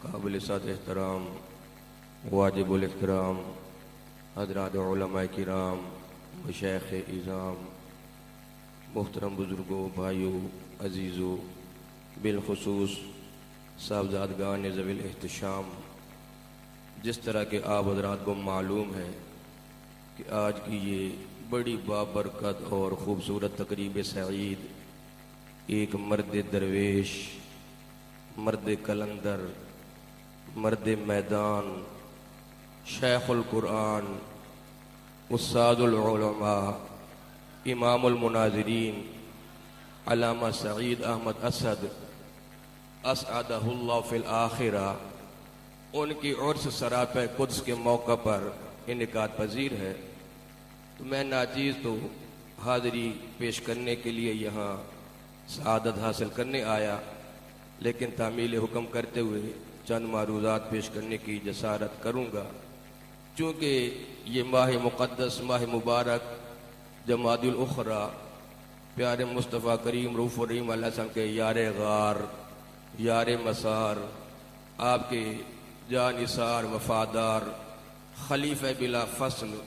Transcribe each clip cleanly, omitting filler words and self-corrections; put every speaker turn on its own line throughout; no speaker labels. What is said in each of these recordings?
काबिल साद एहतराम वाजिबुल इहतराम हज़रात उलमाए किराम मशाइख़ इज़ाम मुहतरम बुज़ुर्गों भाइयों अज़ीज़ों बिलखुसूस साहबज़ादगान ज़वील एहतशाम, जिस तरह के आप हज़रात को मालूम है कि आज की ये बड़ी बाबरकत और ख़ूबसूरत तकरीब सईद एक मर्द दरवेश, मर्द कलंदर, मर्द मैदान, शेखुल कुरान, उस्तादुल उलमा, इमामुल मुनाज़िरीन अल्लामा सईद अहमद असद असअदहुल्लाह फिल आखिरा, उनकी उर्स सरापे कुद्स के मौका पर इनेकाद पजीर है। तो मैं नाचीज़ तो हाज़री पेश करने के लिए यहाँ सआदत हासिल करने आया, लेकिन तामील हुक्म करते हुए चंद मारूज़ात पेश करने की जसारत करूँगा। चूँकि ये माह मुक़द्दस माह मुबारक जमादुल उखरा प्यारे मुस्तफ़ा करीम रऊफ़ रहीम अलैहिस्सलाम के यारे गार, यारे मसार, आपके जानिसार वफ़ादार खलीफ़ा बिला फ़स्ल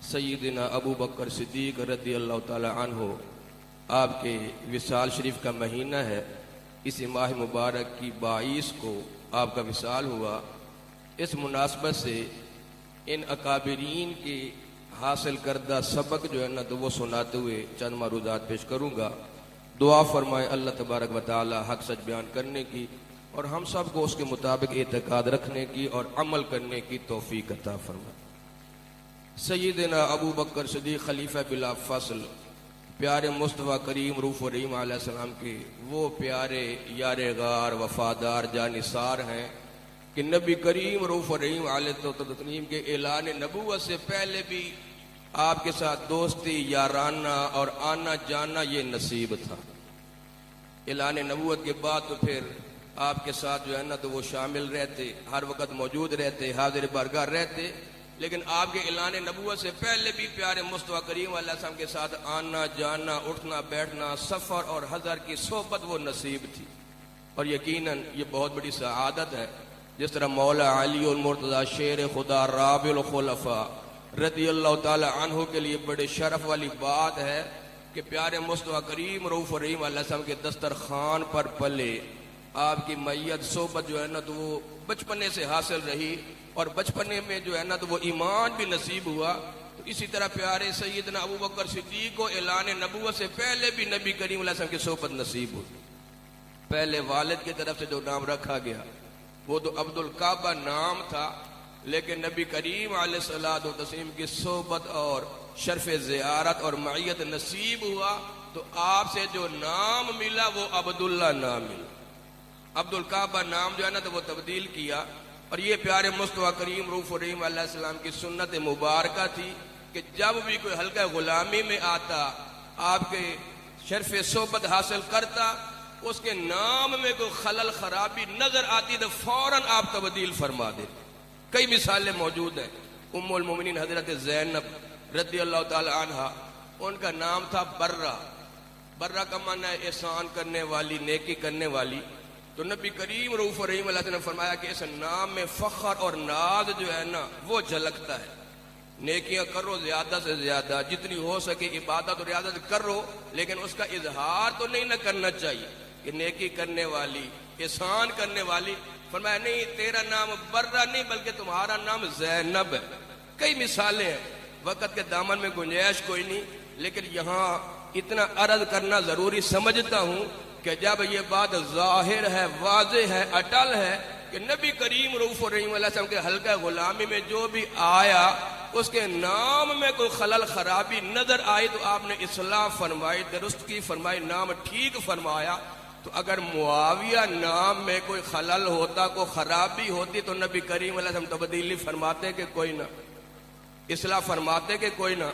सय्यदना अबू बकर सिद्दीक़ रज़ियल्लाहु ताला अन्हु आपके विसाल शरीफ का महीना है। इस माह मुबारक की 22 को आपका विसाल हुआ। इस मुनासबत से इन अकाबिरीन के हासिल करदा सबक जो है ना, तो वो सुनाते हुए चंद मारूज़ात पेश करूँगा। दुआ फरमाए अल्लाह तबारक व तआला हक सच बयान करने की और हम सब को उसके मुताबिक एतकाद रखने की और अमल करने की तौफीक अता फरमाए। सय्यदना अबू बकर सिद्दीक़ खलीफा बिला फ़स्ल प्यारे मुस्तफ़ा करीम रऊफ़ रहीम अलैहिस्सलाम के वो प्यारे यारे गार वफ़ादार जानिसार हैं कि नबी करीम रऊफ़ रहीम अलैहिस्सलाम के ऐलान नबूवत से पहले भी आपके साथ दोस्ती, याराना और आना जाना ये नसीब था। ऐलान नबूवत के बाद तो फिर आपके साथ जो है ना, तो वो शामिल रहते, हर वक़्त मौजूद रहते, हाज़िर बारगाह रहते। लेकिन आपके ऐलान नबूवत से पहले भी प्यारे मुस्तफ़ा करीम अलैहिस्सलाम के साथ आना जाना, उठना बैठना, सफ़र और हज़र की सोहबत वो नसीब थी। और यकीनन ये बहुत बड़ी सआदत है। जिस तरह मौला अली उल मुर्तज़ा शेर खुदा राबिल खुलफ़ा रज़ियल्लाहु ताला अन्हु के लिए बड़े शरफ वाली बात है कि प्यारे मुस्तफ़ा करीम रऊफ़ रहीम अलैहिस्सलाम के दस्तरखान पर पले, आपकी मैयत सोहबत जो है ना, तो वो बचपने से हासिल रही और बचपने में जो है ना, तो वो ईमान भी नसीब हुआ। तो इसी तरह प्यारे सैयदना अबू बकर सिद्दीक़ को ऐलान नबूवत से पहले भी नबी करीम अलैहिस्सलाम की सोहबत नसीब हुई। पहले वालिद की तरफ से जो नाम रखा गया वो तो अब्दुल काबा नाम था, लेकिन नबी करीम अलैहिस्सलातु तस्लीम की सोहबत और शर्फ ज़ियारत और मईयत नसीब हुआ तो आपसे जो नाम मिला वो अब्दुल्ला नाम मिला। अब्दुल काबा नाम जो है ना, तो वो तब्दील किया। और ये प्यारे मुस्तफ़ा करीम रऊफ़ रहीम अलैहिस्सलाम की सुन्नत मुबारका थी कि जब भी कोई हल्का गुलामी में आता, आपके शर्फ सोहबत हासिल करता, उसके नाम में कोई खलल खराबी नजर आती तो फौरन आप तब्दील फरमा देते। कई मिसालें मौजूद हैं। उम्मुल मोमिनीन हजरत ज़ैनब रज़ियल्लाहु ताला अन्हा, उनका नाम था बर्रा। बर्रा का माना है एहसान करने वाली, नेकी करने वाली। तो नबी करीम रऊफ़ रहीम अलैहि ने फरमाया कि इस नाम में फ़ख्र और नाज जो है ना, वो झलकता है। नेकियां करो ज्यादा से ज्यादा, जितनी हो सके इबादत और रियादत करो, लेकिन उसका इजहार तो नहीं ना करना चाहिए कि नेकी करने वाली, एहसान करने वाली। फरमाया नहीं, तेरा नाम बर्रा नहीं बल्कि तुम्हारा नाम ज़ैनब है। कई मिसालें हैं, वक़्त के दामन में गुंजाइश कोई नहीं, लेकिन यहाँ इतना अर्ज करना जरूरी समझता हूँ कि जब ये बात जाहिर है, वाज़ेह है, अटल है कि नबी करीम रऊफ़ रहीम अलैहिस्सलाम के हल्का गुलामी में जो भी आया उसके नाम में कोई खलल खराबी नजर आई तो आपने इस्लाह फरमाई, दुरुस्त की फरमाई, नाम ठीक फरमाया। तो अगर मुआविया नाम में कोई खलल होता, कोई खराबी होती, तो नबी करीम अलैहिस्सलाम तब्दीली फरमाते कि कोई ना, इस्लाह फरमाते कि कोई ना।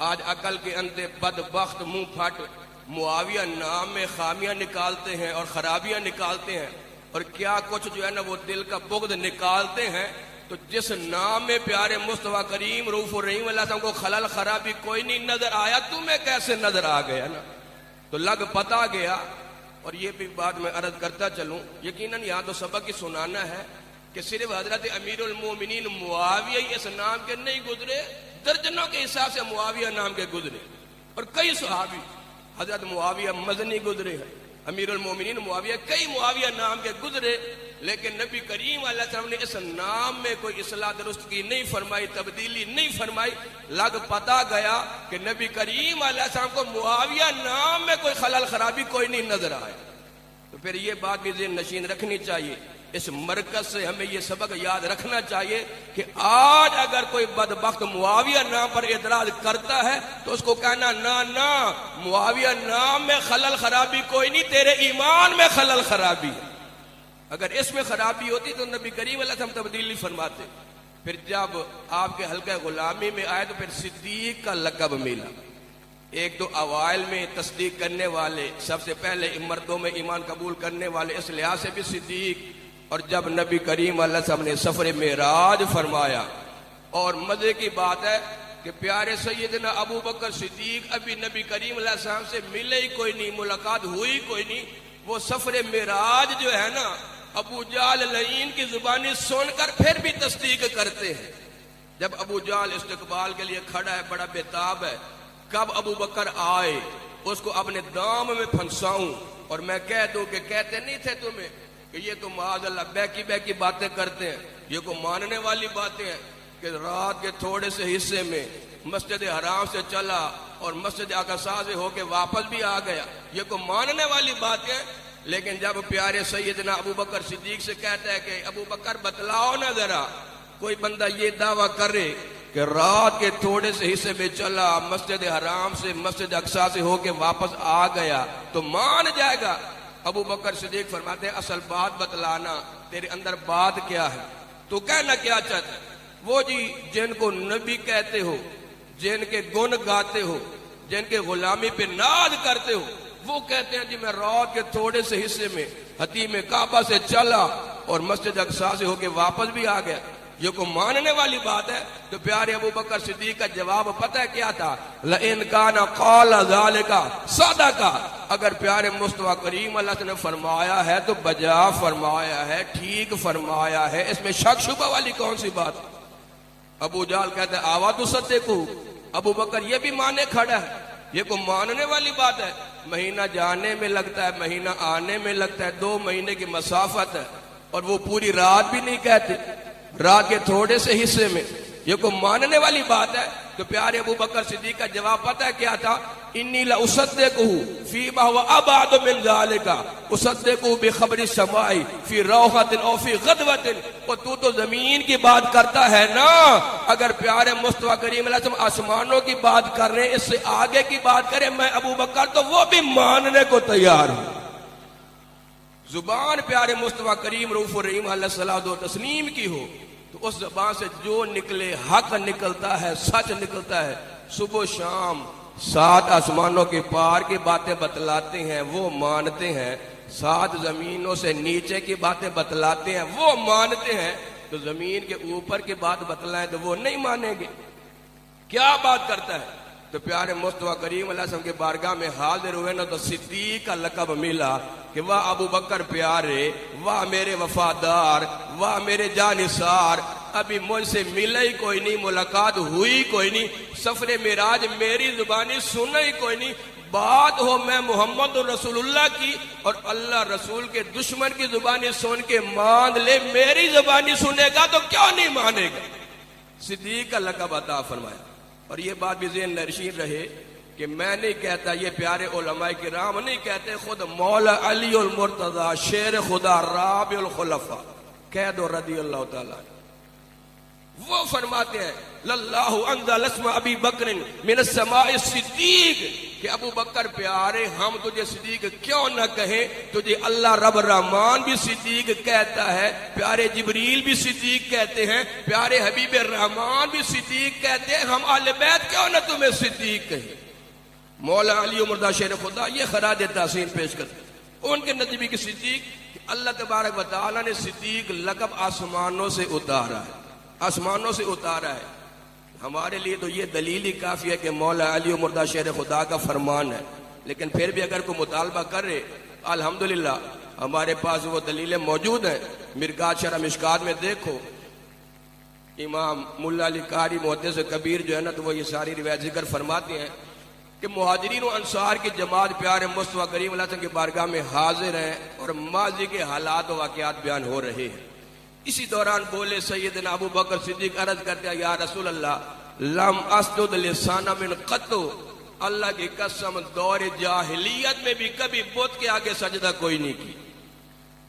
आज अकल के अंधे बदबख्त मुंह फट मुआविया नाम में खामियां निकालते हैं और खराबियां निकालते हैं, और क्या कुछ जो है ना वो दिल का बुग़्ज़ निकालते हैं। तो जिस नाम में प्यारे मुस्तफ़ा करीम रऊफ़ रहीम अलैहिस्सलाम को खलल खराबी कोई नहीं नजर आया, तुम्हें कैसे नजर आ गया ना। तो लग पता गया और ये भी बात मैं अर्ज करता चलूं, यकीनन यहाँ तो सबक ही सुनाना है कि सिर्फ हजरत अमीरुल मोमिनीन मुआविया इस नाम के नहीं गुजरे, दर्जनों के हिसाब से मुआविया नाम के गुजरे, और कई सहाबी हजरत मुआविया मदनी गुजरे हैं, अमीरुल मोमिनीन मुआविया, कई मुआविया नाम के गुजरे, लेकिन नबी करीम अलैहि सल्लम ने इस नाम में कोई इस्लाह दुरुस्त की नहीं फरमाई, तब्दीली नहीं फरमाई। लग पता गया कि नबी करीम अलैहि सल्लम को मुआविया नाम में कोई खलल खराबी कोई नहीं नजर आया। तो फिर ये बात भी ज़हन नशीन रखनी चाहिए, इस मरकज से हमें ये सबक याद रखना चाहिए कि आज अगर कोई बदबख्त मुआविया नाम पर एतराज करता है तो उसको कहना ना ना, मुआविया नाम में खलल खराबी कोई नहीं, तेरे ईमान में खलल खराबी है। अगर इसमें खराबी होती तो नबी करीम अलैहि सल्लम तब्दीली फरमाते। फिर जब आपके हल्का गुलामी में आए तो फिर सिद्दीक का लक़ब मिला। एक तो अवाइल में तस्दीक करने वाले, सबसे पहले मर्दों में ईमान कबूल करने वाले, इस लिहाज से भी सिद्दीक। और जब नबी करीम अलैहि सल्लम ने सफर मेराज फरमाया, और मजे की बात है कि प्यारे सैयदना अबू बकर सिद्दीक अभी नबी करीम अलैहि सल्लम से मिले ही कोई नहीं, मुलाकात हुई कोई नहीं। वो सफर मेराज जो है ना, अबू जाल लईन की जुबानी सुनकर फिर भी तस्दीक करते हैं। जब अबू जाल इस्तकबाल के लिए खड़ा है, बड़ा बेताब है, कब अबू बकर आए, उसको अपने दाम में फंसाऊं और मैं कह दूं कि कहते नहीं थे तुम्हें कि ये तो माज़अल्लाह बैकी बैकी बातें करते हैं, ये को मानने वाली बातें हैं कि रात के थोड़े से हिस्से में मस्जिद हराम से चला और मस्जिद अक़सा से होके वापस भी आ गया, ये को मानने वाली बातें। लेकिन जब प्यारे सैयदना अबू बकर सिद्दीक से कहता है कि अबू बकर बतलाओ ना जरा, कोई बंदा ये दावा करे कि रात के थोड़े से हिस्से में चला, मस्जिद हराम से मस्जिद अक़सा से होके वापस आ गया तो मान जाएगा। अबू बकर सिद्दीक फरमाते हैं असल बात बतलाना, तेरे अंदर बात क्या है, तो कहना क्या चाहता है। वो जी जिनको नबी कहते हो, जिनके गुण गाते हो, जिनके गुलामी पे नाज करते हो, वो कहते हैं जी मैं रात के थोड़े से हिस्से में हतीम काबा से चला और मस्जिद अक़सा से होके वापस भी आ गया, ये को मानने वाली बात है। तो प्यारे अबू बकर सिद्दीक का जवाब पता है क्या था, लइन काना क़ाला ज़ालिका सदका, अगर प्यारे मुस्तफ़ा करीम अल्लाह ने फरमाया है तो बजा फरमाया है, ठीक फरमाया है, इसमें शक शुबा वाली कौन सी बात। अबू जाल कहते हैं आवा तो सत्य को, अबू बकर ये भी माने खड़ा है, ये को मानने वाली बात है। महीना जाने में लगता है, महीना आने में लगता है, 2 महीने की मसाफत है, और वो पूरी रात भी नहीं कहते, रात के थोड़े से हिस्से में, ये को मानने वाली बात है। तो प्यारे अबू बकर सिद्दीक का जवाब पता है क्या था, इन्नी ला उसद्दिक़ुहु फी मा हुवा अबअद मिन ज़ालिका उसद्दिक़ुहु बिख़बरि समाई फी रौहतिन औ फी ग़दवतिन। और तू तो जमीन की बात करता है ना, अगर प्यारे मुस्तफ़ा करीम अलैहि सल्लम आसमानों की बात कर रहे हैं, इससे आगे की बात करें मैं अबू बकर, तो वो भी मानने को तैयार हूं। जुबान प्यारे मुस्तफ़ा करीम रऊफ़ रहीम अलैहिस्सलातु व तस्लीम की हो तो उस ज़बान से जो निकले हक निकलता है, सच निकलता है। सुबह शाम 7 आसमानों के पार की बातें बतलाते हैं, वो मानते हैं। 7 जमीनों से नीचे की बातें बतलाते हैं, वो मानते हैं। तो जमीन के ऊपर की बात बतलाएं तो वो नहीं मानेंगे। क्या बात करता है। तो प्यारे मुस्तफ़ा करीम अलैहि सल्लम के बारगाह में हाजिर हुए ना, तो सिद्दीक का लक़ब मिला कि वाह अबू बकर प्यारे, वाह मेरे वफादार, वाह मेरे जानिसार, अभी मुझसे मिला ही कोई नहीं, मुलाकात हुई कोई नहीं, सफरे मेराज मेरी जुबानी सुना ही कोई नहीं। बात हो मैं मोहम्मद रसूलुल्लाह की और अल्लाह रसूल के दुश्मन की जुबानी सुन के मान ले, मेरी जुबानी सुनेगा तो क्यों नहीं मानेगा। सिद्दीक का लक़ब अता फरमाया। और ये बात भी ज़हन नशीन रहे कि मैं नहीं कहता, ये प्यारे उलमाए किराम नहीं कहते, खुद मौला अली उल मुर्तज़ा शेर खुदा राबिउल खुलफा कह दो रज़ियल्लाहु ताला, वो फरमाते हैं लल्लाहु अंज़ल अस्मा अबी बकर मिनस समाए सिद्दीक, कि अबू बकर प्यारे हम तुझे सिद्दीक क्यों न कहें, तुझे अल्लाह रब रहमान भी सिद्दीक कहता है, प्यारे जिब्रील भी सिद्दीक कहते हैं, प्यारे हबीब रहमान भी सिद्दीक कहते हैं, हम आले बैत क्यों न तुम्हें सिद्दीक कहें। मौला अली मुर्दा शेर खुदा ये खराज तासीन पेश करते उनके नजबी की सिद्दीक, अल्लाह तबारक व तआला ने सिद्दीक लक़ब आसमानों से उतारा है, आसमानों से उतारा है। हमारे लिए तो ये दलील ही काफ़ी है कि मौला अली मुर्दा शेर खुदा का फरमान है। लेकिन फिर भी अगर कोई मुतालबा करे अल्हम्दुलिल्लाह हमारे पास वो दलीलें मौजूद हैं। मिरकात शरह मिशकात में देखो, इमाम मुल्ला अली कारी मुहद्दिस कबीर जो है ना, तो वो ये सारी रिवायत जिक्र फरमाते हैं कि मुहाजिरीन और अंसार की जमात प्यारे मुस्तफा करीम अलैहि सल्लम की बारगाह में हाजिर हैं और माजी के हालात और वाक़यात बयान हो रहे हैं। इसी दौरान बोले सैयदना अबू बकर सिद्दीक, अर्ज करते हैं या रसूल अल्लाह, लम अस्जुद लिसाना मिन क़त्तु, अल्लाह की कसम दौर जाहिलियत में भी कभी बुत के आगे सजदा कोई नहीं की।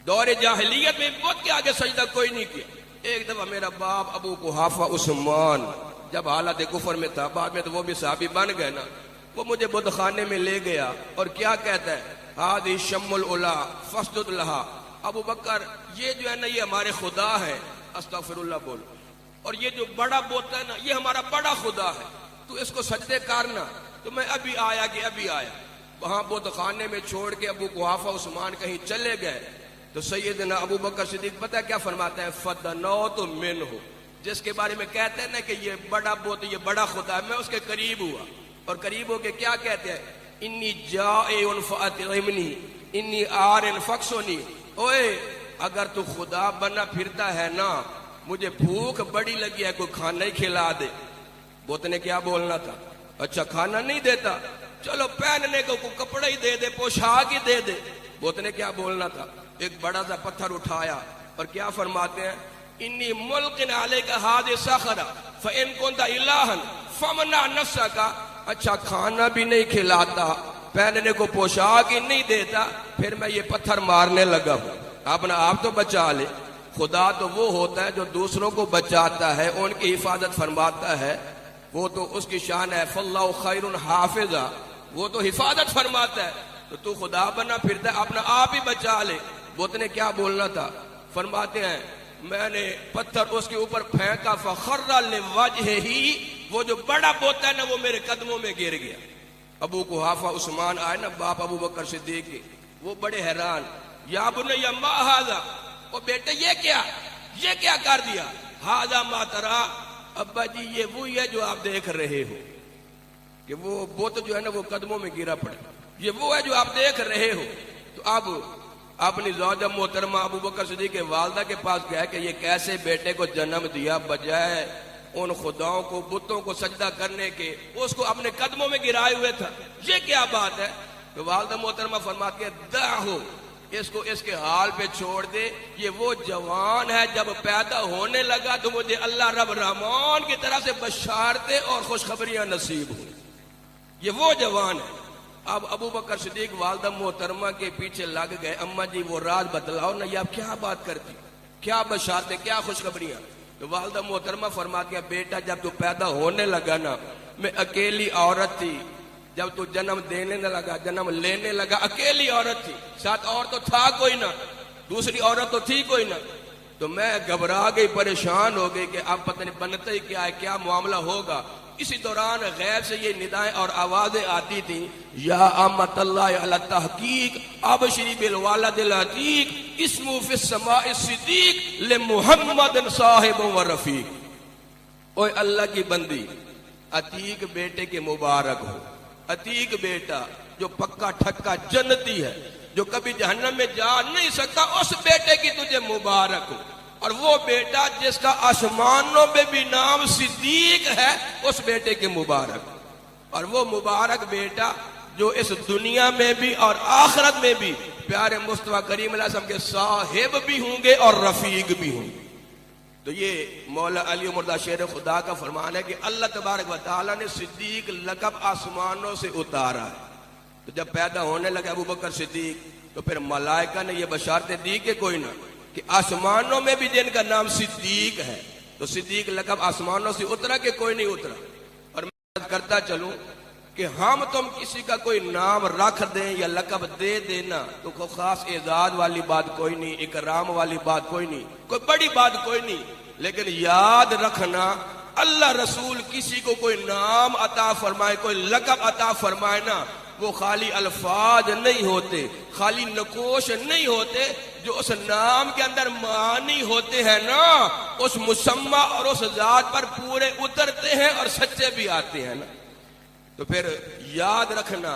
दौर जाहिलियत में बुत के आगे सजदा कोई नहीं किया। एक दफा मेरा बाप अबू कुहाफा उस्मान जब हालत कुफर में था, बाद में तो वो भी साहबी बन गए ना, वो मुझे बुत खाने में ले गया और क्या कहता है, हादी शम्मुल उला फस्जुद लहा, अबू बकर ये जो है ना ये हमारे खुदा है, अस्तगफिरुल्लाह बोल, और ये जो बड़ा बुत है ना ये हमारा बड़ा खुदा है, तू इसको सजदे करना। तो मैं अभी आया कि अभी आया, वहां बुत खाने में छोड़ के अबू कुहाफा उस्मान कहीं चले गए। तो सैयदना अबू बकर सिद्दीक पता क्या फरमाते हैं, फदनौतु मिन्हु, जिसके बारे में कहते हैं ना कि ये बड़ा बुत, ये बड़ा खुदा है, मैं उसके करीब हुआ और करीब होके क्या कहते हैं, इन्नी जाइउन फअतिमनी इन्नी आरिन फक्सुनी, ओए अगर तू खुदा बना फिरता है ना, मुझे भूख बड़ी लगी है, कोई खाना ही खिला दे। बुत ने क्या बोलना था, अच्छा खाना नहीं देता, चलो पहनने को कपड़ा ही दे दे, पोशाक ही दे दे। बुत ने क्या बोलना था, एक बड़ा सा पत्थर उठाया और क्या फरमाते हैं, इन्नी मुल्किन अलैका हादि सखरा फइन कुंता इलाहन फमना नफ्सका, अच्छा खाना भी नहीं खिलाता, पहनने को पोशाक ही नहीं देता, फिर मैं ये पत्थर मारने लगा हूं, अपना आप तो बचा ले। खुदा तो वो होता है जो दूसरों को बचाता है, उनकी हिफाजत फरमाता है, वो तो उसकी शान है, फल्लाहु खैरुन हाफिजा, वो तो हिफाजत फरमाता है। तो तू खुदा बना फिरता है, अपना आप ही बचा ले। बुत ने क्या बोलना था, फरमाते हैं मैंने पत्थर उसके ऊपर फेंका, फखर्रा लिवजहिही, वो जो बड़ा बुत है ना वो मेरे कदमों में गिर गया। अबू कुहाफा उस्मान आए ना, बाप अबू बकर सिद्दीक के, वो बड़े हैरान, या बुनैया मा हाज़ा, ओ बेटे ये क्या कर दिया, हाज़ा मा तरा, अब्बा जी ये वो है जो आप देख रहे हो, कि वो बुत जो है ना वो कदमों में गिरा पड़ा, ये वो है जो आप देख रहे हो। तो अब अपनी ज़ौजा मोहतरमा अबू बकर सिद्दीक के वालदा के पास गया कि ये कैसे बेटे को जन्म दिया, बजाय उन खुदाओं को बुतों को सजदा करने के उसको अपने कदमों में गिराए हुए था, ये क्या बात है। तो वालदा मोहतरमा फरमाती है, दाहो, इसको इसके हाल पे छोड़ दे, ये वो जवान है जब पैदा होने लगा तो मुझे अल्लाह रब रहमान की तरफ से बशारते और खुशखबरियां नसीब हुई, ये वो जवान है। अब अबू बकर सिद्दीक वालदा मोहतरमा के पीछे लग गए, अम्मा जी वो राज बतलाओ ना, ये आप क्या बात करती, क्या बशारते, क्या खुशखबरियां। तो वालदा मोहतरमा फरमाती है, बेटा जब तू पैदा होने लगा ना, मैं अकेली औरत थी, जब तू जन्म देने न लगा, जन्म लेने लगा, अकेली औरत थी, साथ और तो था कोई ना, दूसरी औरत तो थी कोई ना। तो मैं घबरा गई, परेशान हो गई कि अब पता नहीं बनता ही क्या है, क्या मामला होगा। इसी दौरान गैर से ये निदाएं और आवाजें आती थी, या अम्मतल्लाह अला तहकीक अबशरी बिल वालदिल अतीक इस्मु फिस समाए सिद्दीक ले मुहम्मद साहिब व रफीक। ओए अल्लाह की बंदी, अतीक बेटे के मुबारक हो, अतीक बेटा जो पक्का ठक्का जन्नती है, जो कभी जहन्नम में जा नहीं सकता, उस बेटे की तुझे मुबारक हो। और वो बेटा जिसका आसमानों में भी नाम सिद्दीक है, उस बेटे के मुबारक। और वो मुबारक बेटा जो इस दुनिया में भी और आखिरत में भी प्यारे मुस्तफा करीम अलैहि सल्लम के साहिब भी होंगे और रफीक भी होंगे। तो ये मौला अली मुर्दा शेर खुदा का फरमान है कि अल्लाह तबारक व तआला ने सिद्दीक लक़ब आसमानों से उतारा है। तो जब पैदा होने लगे अबू बकर सिद्दीक, तो फिर मलाइका ने यह बशारतें दी कि कोई ना, कि आसमानों में भी जिनका नाम सिद्दीक है, तो सिद्दीक लक़ब आसमानों से उतरा कि कोई नहीं उतरा। और मैं करता चलूं कि हम तुम किसी का कोई नाम रख दें या लक़ब दे देना, तो कोई खास एजाज वाली बात कोई नहीं, इकराम वाली बात कोई नहीं, कोई बड़ी बात कोई नहीं। लेकिन याद रखना, अल्लाह रसूल किसी को कोई नाम अता फरमाए, कोई लक़ब अता फरमाए ना, वो खाली अल्फाज नहीं होते, खाली नकोश नहीं होते, जो उस नाम के अंदर मानी होते हैं ना, उस मुसम्मा और उस जात पर पूरे उतरते हैं और सच्चे भी आते हैं ना। तो फिर याद रखना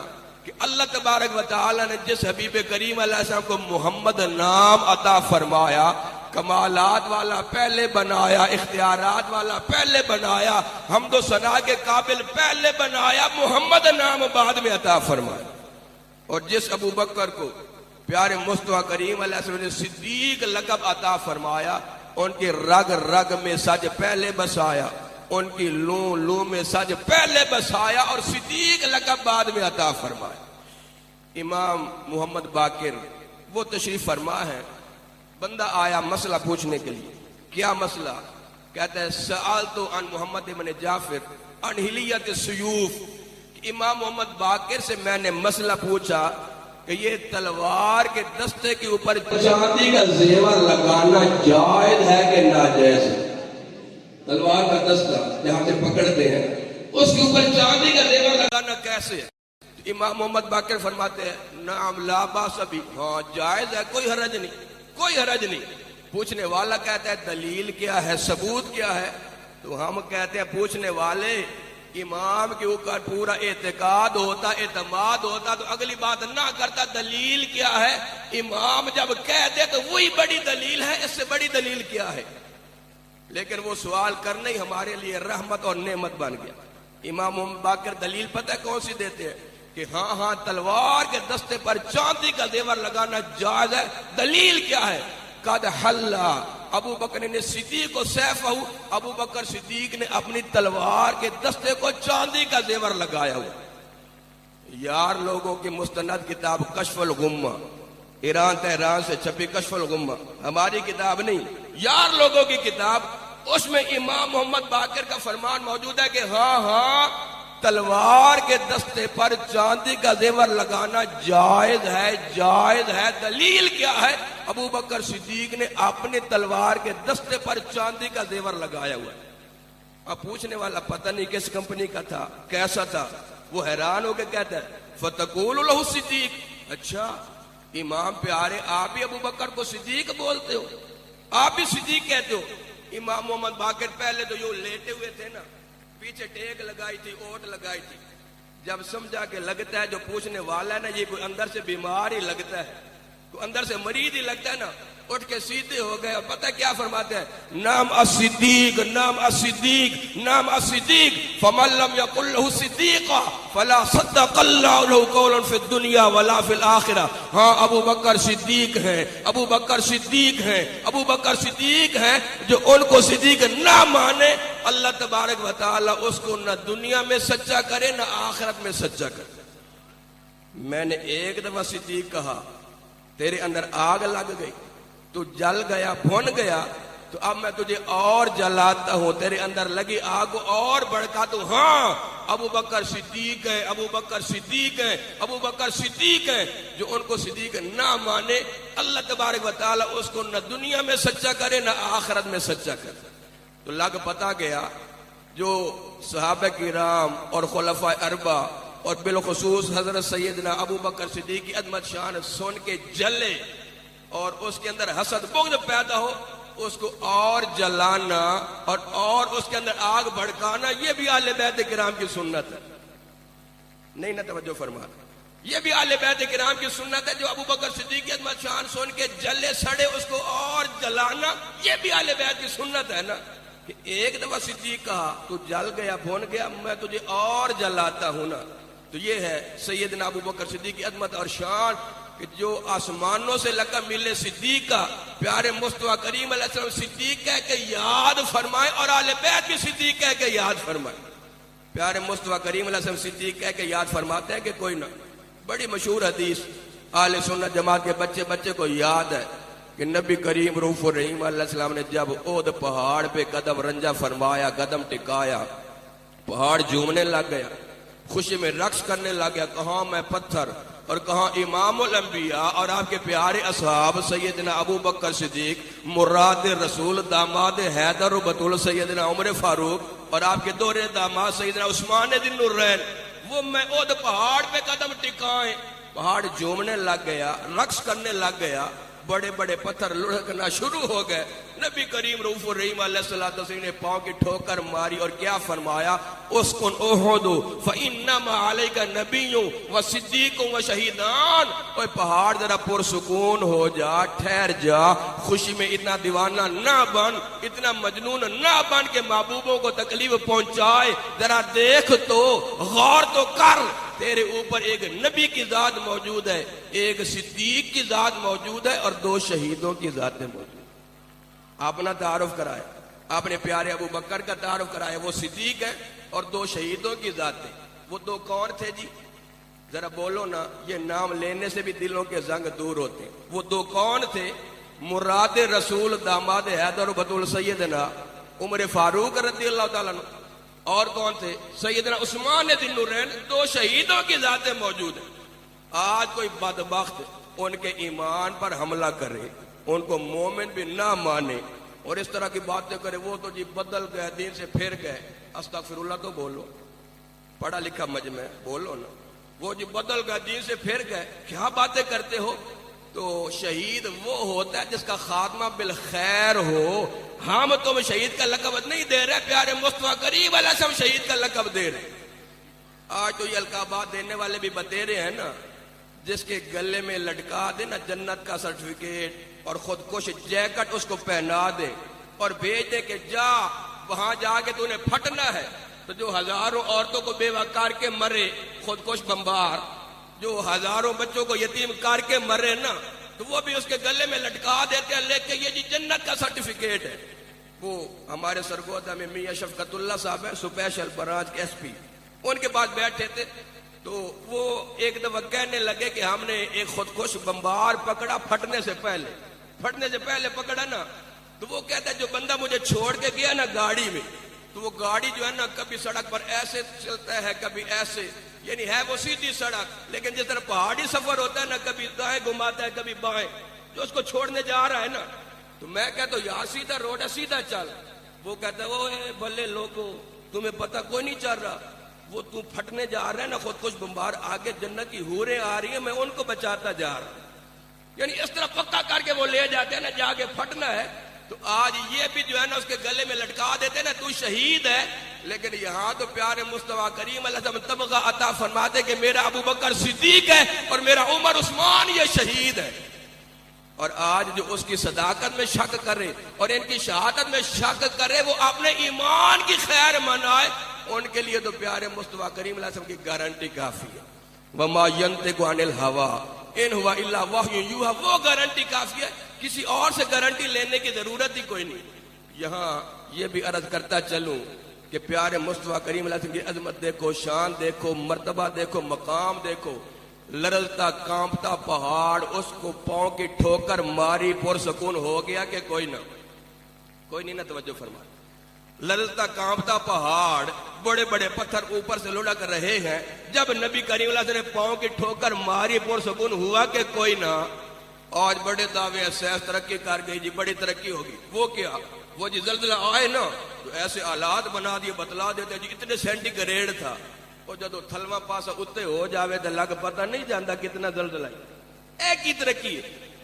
कि अल्लाह तबारक व तआला ने जिस हबीब करीम अलैहिस्सलाम को मोहम्मद नाम अता फरमाया, कमालात वाला पहले बनाया, इख्तियारात वाला पहले बनाया, हम्दो सना के काबिल पहले बनाया, मोहम्मद नाम बाद में अता फरमाया। और जिस अबू बकर को प्यारे मुस्तफा करीम अलैहिस्सलाम ने सिद्दीक लक़ब अता फरमाया, उनके रग रग में सज पहले बसाया, उनकी लू लू में सज पहले बसाया और सिद्दीक लक़ब बाद में अता फरमाया। इमाम मोहम्मद बाकिर वो तशरीफ फरमा है। बंदा आया मसला पूछने के लिए। क्या मसला? कहता है सआल तो अन मोहम्मद इब्न जाफिर अन हिलियत सुयूफ। इमाम मोहम्मद बाकिर से मैंने मसला पूछा कि ये तलवार के दस्ते के ऊपर चांदी का जेवर लगाना जायज है कि नाजायज है? तलवार का दस्ता जहां से पकड़ते हैं उसके ऊपर चांदी का जेवर लगाना कैसे है? इमाम मोहम्मद बाकिर फरमाते हैं नाम लाबा सभी, हाँ जायज है, कोई हरज नहीं, कोई हरज नहीं। पूछने वाला कहता है दलील क्या है, सबूत क्या है? तो हम कहते हैं पूछने वाले इमाम के ऊपर पूरा एतकाद होता, एतमाद होता तो अगली बात ना करता, दलील क्या है? इमाम जब कह दे तो वही बड़ी दलील है, इससे बड़ी दलील क्या है? लेकिन वो सवाल करना ही हमारे लिए रहमत और नेमत बन गया। इमाम मोहम्मद बाकिर दलील पता है कौन सी देते हैं कि हाँ हाँ तलवार के दस्ते पर चांदी का जेवर लगाना जायज है। दलील क्या है? कद हल्ला अबू बकर ने सिद्दीक को सैफहू, अबू बकर सिद्दीक ने अपनी तलवार के दस्ते को चांदी का जेवर लगाया हुआ। यार लोगों की मुस्तनद किताब कश्फुल गुम्मा, ईरान तेहरान से छपी कश्फुल गुम्मा, हमारी किताब नहीं, यार लोगों की किताब, उसमें इमाम मोहम्मद बाकिर का फरमान मौजूद है कि हाँ हाँ तलवार के दस्ते पर चांदी का जेवर लगाना जायज है, जायज है। दलील क्या है? अबू बकर सिद्दीक ने अपने तलवार के दस्ते पर चांदी का जेवर लगाया हुआ है। अब पूछने वाला पता नहीं किस कंपनी का था, कैसा था, वो हैरान होकर कहता है फतकूलु लहु सिद्दीक। अच्छा इमाम प्यारे आप भी अबू बकर को सिद्दीक बोलते हो, आप भी सिद्दीक कहते हो? इमाम मोहम्मद बाकिर पहले तो यूं लेटे हुए थे ना, पीछे टेक लगाई थी, ओट लगाई थी। जब समझा के लगता है जो पूछने वाला है ना ये कोई अंदर से बीमार ही लगता है, कोई अंदर से मरीज ही लगता है ना, उठ के सीधे हो गए। और पता क्या फरमाते हैं? नाम असिद्दीक, नाम असिद्दीक, नाम असिद्दीक, फमन लम यकुल लहु सिद्दीका फला सद्दक़ल्लाहु लहु क़ौलन फ़िद दुनिया वला फ़िल आखिरह। हाँ अबू बकर सिद्दीक हैं, अबू बकर सिद्दीक हैं, अबू बकर सिद्दीक हैं। जो उनको सिद्दीक ना माने अल्लाह तबारक व तआला उसको न दुनिया में सच्चा करे न आखिरत में सच्चा करे। मैंने एक दफा सिद्दीक कहा तेरे अंदर आग लग गई, तू जल गया, भुन गया, तो अब मैं तुझे और जलाता हूं, तेरे अंदर लगी आग को और भड़का दूं। हाँ अबू बकर सिद्दीक है, अबू बकर सिद्दीक है, अबू बकर सिद्दीक है। जो उनको सिद्दीक ना माने अल्लाह तबारक व तआला उसको न दुनिया में सच्चा करे न आखिरत में सच्चा करे। तो लग पता गया जो सहाबा किराम और खुलफा अरबा और बिलखुसूस हजरत सैयदना अबू बकर सिद्दीक की अज़मत शान सुन के जले और उसके अंदर हसद बुग़्ज़ पैदा हो, उसको और जलाना और उसके अंदर आग भड़काना, ये भी आले बैत किराम की सुन्नत है। नहीं ना तवज्जो फरमा, ये भी आले बैत किराम की सुन्नत है। जो अबू बकर सिद्दीक की अज़मत शान सुन के जले सड़े उसको और जलाना, ये भी आले बैत की सुन्नत है ना। कि एक दफा सिद्दीक कहा तू जल गया, भुन गया, मैं तुझे और जलाता हूं ना। तो ये है सैयदना अबू बकर सिद्दीक की अज़मत और शान कि जो आसमानों से लक़ब मिले सिद्दीक का, प्यारे मुस्तफा करीम अलैहिस्सलाम सिद्दीक कह के याद फरमाए और आले बैत भी सिद्दीक कह के याद फरमाए। प्यारे मुस्तफा करीम अलैहिस्सलाम सिद्दीक कह के याद फरमाते हैं कि कोई ना, बड़ी मशहूर हदीस आले सुन्नत जमात के बच्चे बच्चे को याद है कि नबी करीम रऊफ़ुर रहीम अलैहिस्सलाम ने जब ओद पहाड़ पे कदम रंजा फरमाया, कदम टिकाया, पहाड़ झूमने लग गया, खुशी में रक्स करने लग गया। कहाँ मैं पत्थर और कहाँ इमामुल अंबिया और आपके प्यारे असहाब सैयदना अबू बकर सिद्दीक, मुराद रसूल, दामाद हैदर और बतूल सैयदना उमर फारूक और आपके दोहरे दामाद सैयदना उस्मान दिन नूरैन, वो मैं ओद पहाड़ पे कदम टिकाए, पहाड़ झूमने लग गया, रक्स करने लग गया। बड़े बड़े पत्थर लुढ़कना शुरू हो गए। नबी करीम रऊफ रहीम अलैहिस्सलाम ने पांव की ठोकर मारी और क्या फरमाया, उसकुन उहुद फइन्नमा अलैका नबिय्युं व सिद्दीकुं व शहीदान। ओए पहाड़ जरा पुरसुकून हो जा, ठहर जा, खुशी में इतना दीवाना ना बन, इतना मजनून ना बन के महबूबों को तकलीफ पहुंचाए। जरा देख तो, गौर तो कर, तेरे ऊपर एक नबी की जात मौजूद है, एक सिद्दीक की जात मौजूद है और दो शहीदों की जातें मौजूद। अपना तारुफ कराया, अपने प्यारे अबू बकर का तारुफ कराया, वो सिद्दीक है और दो शहीदों की जातें। वो दो कौन थे जी, जरा बोलो ना, ये नाम लेने से भी दिलों के जंग दूर होते हैं। वो दो कौन थे? मुराद रसूल दामाद हैदर बतुल सैयदना उमर फारूक रज़ियल्लाहु ताला अन्हु। और कौन थे? सैयदना उस्मान ज़िन्नुरैन। दो शहीदों की जातें मौजूद है। आज कोई बदबख्त उनके ईमान पर हमला करे, उनको मोमिन भी ना माने और इस तरह की बातें करे, वो तो जी बदल गए, दीन से फिर गए। अस्तगफिरुल्लाह तो बोलो, पढ़ा लिखा मजमे बोलो ना। वो जी बदल गए, दीन से फिर गए, क्या बातें करते हो? तो शहीद वो होता है जिसका खात्मा बिल खैर हो। हम तुम शहीद का लकब नहीं दे रहे, प्यारे मुस्तफा करीम वाला सब शहीद का लकब दे रहे। आज तो ये अलकाबात देने वाले भी बतेरे हैं ना, जिसके गले में लटका दे ना जन्नत का सर्टिफिकेट और खुदकुश जैकेट उसको पहना दे और भेज दे कि जा वहां जाके तूने फटना है। तो जो हजारों औरतों को बेवा करके मरे, खुदकुश बम्बार, जो हजारों बच्चों को यतीम करके मरे ना, तो वो भी उसके गले में लटका देते हैं लेके ये जी जन्नत का सर्टिफिकेट है। वो हमारे सरगोदा में मियां शफकतुल्लाह साहब है, स्पेशल ब्रांच के एसपी, उनके पास बैठे थे। तो वो एक दफा कहने लगे कि हमने एक खुदकुश बम्बार पकड़ा फटने से पहले पकड़ा ना। तो वो कहता है जो बंदा मुझे छोड़ के गया ना गाड़ी में, तो वो गाड़ी जो है ना कभी सड़क पर ऐसे चलता है कभी ऐसे, यानी है वो सीधी सड़क, लेकिन जिस तरह पहाड़ी सफर होता है ना, कभी दाएं घुमाता है कभी बाएं, जो उसको छोड़ने जा रहा है ना। तो मैं कहता हूँ यार सीधा रोड है, सीधा चल। वो कहता है वो भले लोगो तुम्हें पता कोई नहीं चल रहा, वो तू फटने जा रहा है ना खुदकुश बम्बार, आगे जन्नत की हूरें आ रही है, मैं उनको बचाता जा रहा हूं। यानी इस तरह पक्का करके वो ले जाते हैं ना, जाके फटना है। तो आज ये भी जो है ना उसके गले में लटका देते ना, तू शहीद है। लेकिन यहाँ तो प्यारे मुस्तफा करीम अलैहिस्सलाम तमगा अता फरमाते कि मेरा अबू बकर सिद्दीक है और मेरा उमर उस्मान ये शहीद है। और आज जो उसकी सदाकत में शक करे और इनकी शहादत में शक करे, वो अपने ईमान की खैर मनाए, उनके लिए तो प्यारे मुस्तफा करीम अलैहिस्सलाम की गारंटी काफी है। वमा यंतिकु अनिल हवा इन हुवा इल्ला वह्युन यूहा, वो गारंटी काफी है, किसी और से गारंटी लेने की जरूरत ही कोई नहीं। यहाँ ये भी अर्ज करता चलूं कि प्यारे मुस्तफा करीम अलैहिस्सलाम की अजमत देखो, शान देखो, मर्तबा देखो, मकाम देखो। लरजता कांपता पहाड़, उसको पांव की ठोकर मारी, पुरसकून हो गया कि कोई नहीं ना तवज्जो फरमा। लरजता कांपता पहाड़, बड़े बड़े पत्थर ऊपर से लुढ़क रहे हैं। जब नबी करीम अलैहि सल्लम ने पांव की ठोकर मारी, पुरसकून हुआ कि कोई ना। आज बड़े दावे सैफ तरक्की कर गई जी, बड़ी तरक्की होगी। वो क्या, वो जी जल्जला आए ना तो ऐसे हालात बना दिए, बतला देते जी इतने सेंटीग्रेड था। और जब थलवा पासा उत्ते हो जावे तो लग पता नहीं जाता कितना जल्जला। एक ही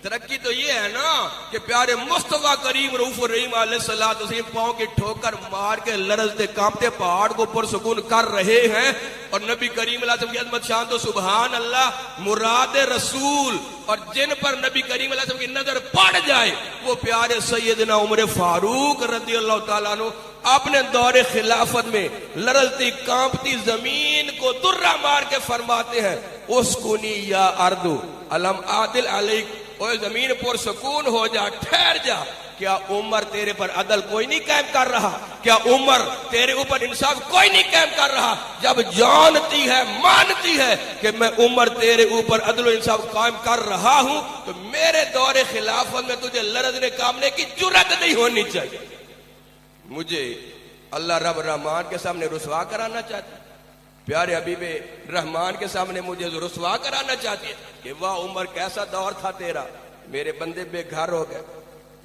तरक्की तो ये है ना कि प्यारे मुस्तफा करीम रऊफ रहीम अलैहिस्सलाम पांव की ठोकर मार के लरजते कांपते पहाड़ को पुरसकून कर रहे हैं। और नबी करीम अलैहिस्सलाम की अज़मत शान तो सुभान अल्लाह, मुराद रसूल। और जिन पर नबी करीम अलैहिस्सलाम की नजर पड़ जाए वो प्यारे सैयदना उमर फारूक रज़ियल्लाहु ताला अन्हु अपने दौरे खिलाफत में लरजती कांपती जमीन को दुर्रा मार के फरमाते हैं, उसकुनी या अर्दु अलम आदिल अलैक, ओए जमीन पुरसकून हो जा, ठहर जा। क्या उमर तेरे पर अदल कोई नहीं कायम कर रहा? क्या उमर तेरे ऊपर इंसाफ कोई नहीं कायम कर रहा? जब जानती है, मानती है कि मैं उमर तेरे ऊपर अदल इंसाफ कायम कर रहा हूं, तो मेरे दौरे खिलाफत में तुझे लरजने कामने की जुर्रत नहीं होनी चाहिए। मुझे अल्लाह रब रहमान के सामने रुसवा कराना चाहती, प्यारे हबीबे रहमान के सामने मुझे रुसवा कराना चाहती है कि वाह उमर कैसा दौर था तेरा, मेरे बंदे बेघर हो गए।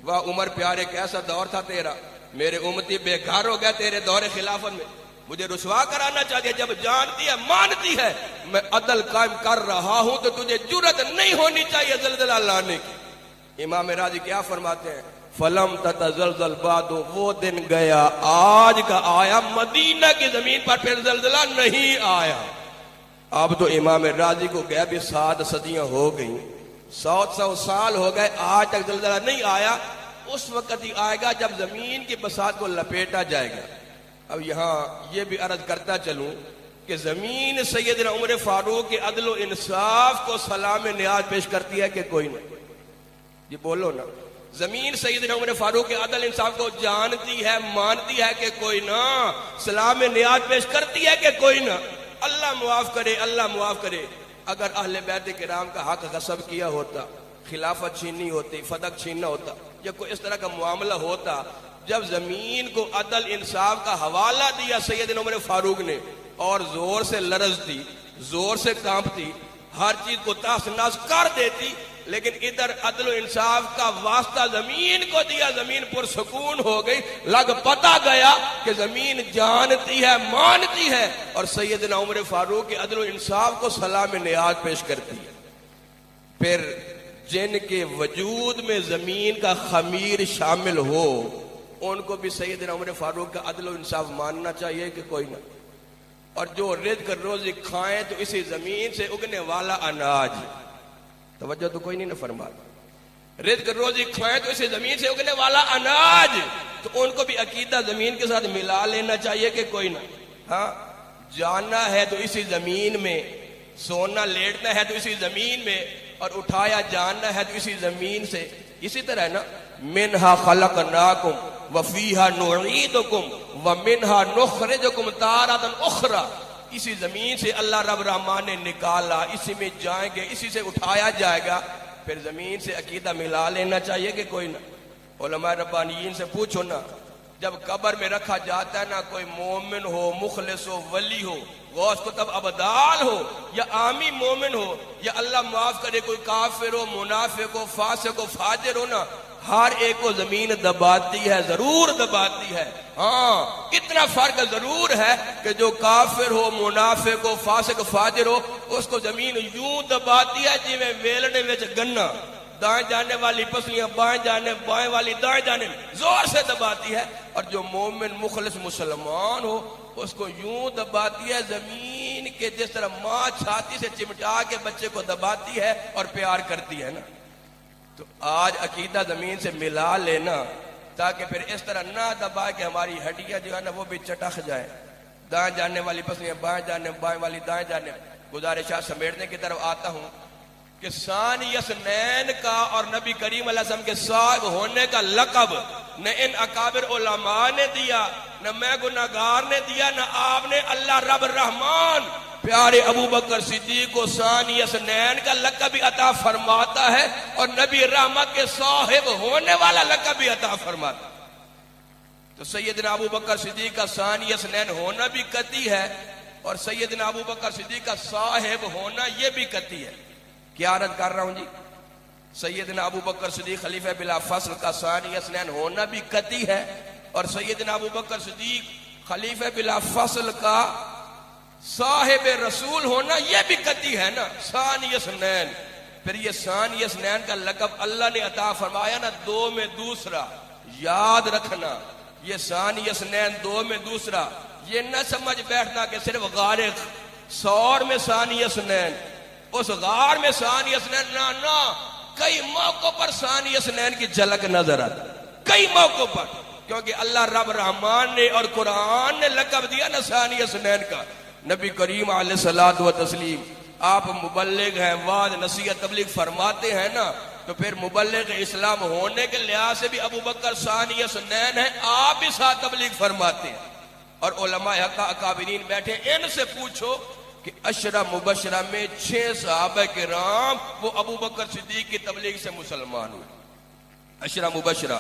वाह उमर प्यारे कैसा दौर था तेरा, मेरे उम्मती बेघर हो गए तेरे दौरे खिलाफत में। मुझे रुसवा कराना चाहती है। जब जानती है, मानती है मैं अदल कायम कर रहा हूं, तो तुझे जुर्रत नहीं होनी चाहिए जल्जला लाने की। इमाम राजी क्या फरमाते हैं, फलम ततज़लज़ल बादो, वो दिन गया आज का आया, मदीना की जमीन पर फिर जलजला नहीं आया। अब तो इमाम राजी को गया भी 7 सदियां हो गई, 100 साल हो गए, आज तक जलजला नहीं आया। उस वक्त ही आएगा जब जमीन की बसात को लपेटा जाएगा। अब यहां यह भी अर्ज करता चलूं कि जमीन सैयदना उमर फारूक के अदल व इंसाफ को सलाम नियाज पेश करती है कि कोई नहीं? ये बोलो ना, जमीन सैयदना उमर फारूक के अदल इंसाफ को जानती है, मानती है कि कोई ना? सलाम नियाज पेश करती है कि कोई ना? अल्लाह मुआफ करे, अल्लाह मुआफ करे। अगर अहले बैत किराम का हक गसब किया होता, खिलाफत छीननी होती, फदक छीनना होता, या कोई इस तरह का मामला होता, जब जमीन को अदल इंसाफ का हवाला दिया सैयदना उमर फारूक ने और जोर से लरजती, जोर से कांपती, हर चीज को तास नास कर देती, लेकिन इधर अदल इंसाफ का वास्ता जमीन को दिया, जमीन पुरसुकून हो गई। लग पता गया कि जमीन जानती है, मानती है, और सैयदना उमर फारूक के अदल इंसाफ को सलाम नियाज पेश करती है। फिर जिनके वजूद में जमीन का खमीर शामिल हो, उनको भी सैयदना उमर फारूक का अदल इंसाफ मानना चाहिए कि कोई ना? और जो रिज़्क़ रोज़ी खाएं तो इसी जमीन से उगने वाला अनाज, तवज्जो तो कोई नहीं ना फरमा, रिज़्क़ रोज़ी खाएं तो इसी जमीन से उगने वाला अनाज, तो उनको भी अकीदा जमीन के साथ मिला लेना चाहिए कि कोई ना? हाँ, जाना है तो इसी जमीन में, सोना लेटना है तो इसी जमीन में, और उठाया जानना है तो इसी जमीन से। इसी तरह ना, मिनहा खलकनाकुम व फीहा नुईदुकुम व मिनहा नुखरिजुकुम तारतन उखरा, इसी जमीन से अल्लाह रब रहमान ने निकाला, इसी में जाएंगे, इसी से उठाया जाएगा। फिर जमीन से अकीदा मिला लेना चाहिए कि कोई ना? उलमा रब्बानियीन से पूछो ना, जब कब्र में रखा जाता है ना, कोई मोमिन हो, मुखलिस हो, वली हो, गौस को तब अबदाल हो, या आमी मोमिन हो, या अल्लाह माफ करे कोई काफिर हो, मुनाफिक हो, फासिक हो, फाजिर हो ना, हर एक को जमीन दबाती है, जरूर दबाती है। हाँ, इतना फर्क जरूर है कि जो काफिर हो, मुनाफिक हो, फासिक फाजिर हो, उसको जमीन यूं दबाती है जिवें वेलने में गन्ना, दाएं जाने वाली पसलियां बाएं जाने, बाएं वाली दाएं जाने, जोर से दबाती है। और जो मोमिन मुखलिस मुसलमान हो, उसको यूं दबाती है जमीन के जिस तरह माँ छाती से चिमटा के बच्चे को दबाती है और प्यार करती है ना। तो आज अकीदा जमीन से मिला लेना, ताकि फिर इस तरह ना दबा के हमारी हड्डियां जो है ना वो भी चटक जाए, दाएं जाने वाली पसलियां बाएं जाने, बाएं वाली दाएं जाने। गुजारिशा समेटने की तरफ आता हूं कि सानियसनैन का और नबी करीम अलैहि सल्लम के साहब होने का लक़ब न इन अकाबिर उलमा ने दिया, न मैं गुनाहगार ने दिया, न आपने, अल्लाह रब रहमान प्यारे अबू बकर सिद्दीक को सानियसनैन का लक़ब भी अता फरमाता है, और नबी रहमत के साहिब होने वाला लक़ब भी अता फरमाता। तो सैयदना अबू बकर सिद्दीक का सानियसनैन होना भी कती है, और सैयदना अबू बकर सिद्दीक का साहिब होना यह भी कती है। क्या अर्ज कर रहा हूं जी? सैयदना अबू बकर सिद्दीक खलीफा बिला फस्ल का सानियसनैन होना भी कती है, और सैयदना अबू बकर सिद्दीक खलीफा बिला फस्ल का साहिब रसूल होना यह भी कती है ना, सानियसनैन। फिर ये सानियसनैन का लक़ब अल्लाह ने अता फरमाया ना, 2 में दूसरा, याद रखना, ये सानियसनैन 2 में दूसरा, ये न समझ बैठना कि सिर्फ गारे सौर में सानियसनैन, उस गार में सानियसनैन, ना ना, कई मौकों पर सानियसनैन की झलक नजर आती, कई मौकों पर, क्योंकि अल्लाह रब रहमान ने और कुरान ने लक़ब दिया ना सानियसनैन का। नबी करीम अलैहिस्सलातु व तस्लीम, आप मुबल्लिग हैं, वाद नसीहत तबलीग फरमाते हैं ना, तो फिर मुबल्लिग इस्लाम होने के लिहाज से भी अबू बकर सानियसनैन है, आप भी साथ तबलीग फरमाते हैं। और उलमा हक़ अकाबिरीन बैठे, इनसे पूछो कि अशरा मुबशरा में 6 सहाबा किराम वो अबू बकर सिद्दीक की तबलीग से मुसलमान हुए। अशरा मुबशरा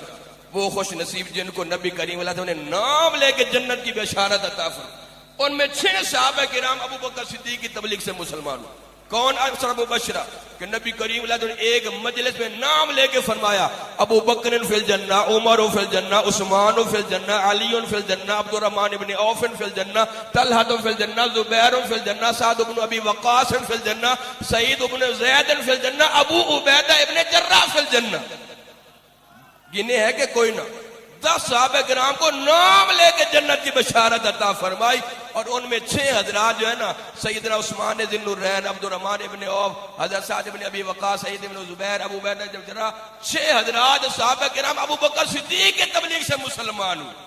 वो खुश नसीब जिनको नबी करीम अलैहि सल्लम ने नाम लेके जन्नत की बशारत अता फरमाई, उनमें 6 सहाबा किराम अबू बकर सिद्दीक की तबलीग से मुसलमान हुए। कौन अशरा मुबशरा? कि नबी करीम अलैहि सल्लम ने एक मजलिस में नाम लेके फरमाया, अबू बकर फिल जन्ना, उमर फिल जन्ना, उस्मान फिल जन्ना, अली फिल जन्ना, अब्दुर्रहमान इब्न औफ फिल जन्ना, तलहा फिल जन्ना, जुबैर फिल जन्ना, साद इब्न अबी वक्कास फिल जन्ना, सईद इब्न ज़ैद फिल जन्ना, अबू उबैदा इब्न जर्राह फिल जन्ना। गिने है कि कोई ना। 10 सहाबे किराम को नाम लेके जन्नत की बशारत अता फरमाई और उनमें 6 हजरात जो है ना, सैयदना उस्मान ज़िन्नुरैन, अब्दुर्रहमान इब्न औफ, हजरत साद इब्न अबी वक़ास, सईद इब्न ज़ुबैर, अबू उबैदा इब्न जर्राह, 6 हजरात सहाबे किराम अबू बकर सिद्दीक के तबलीग से मुसलमान हुए।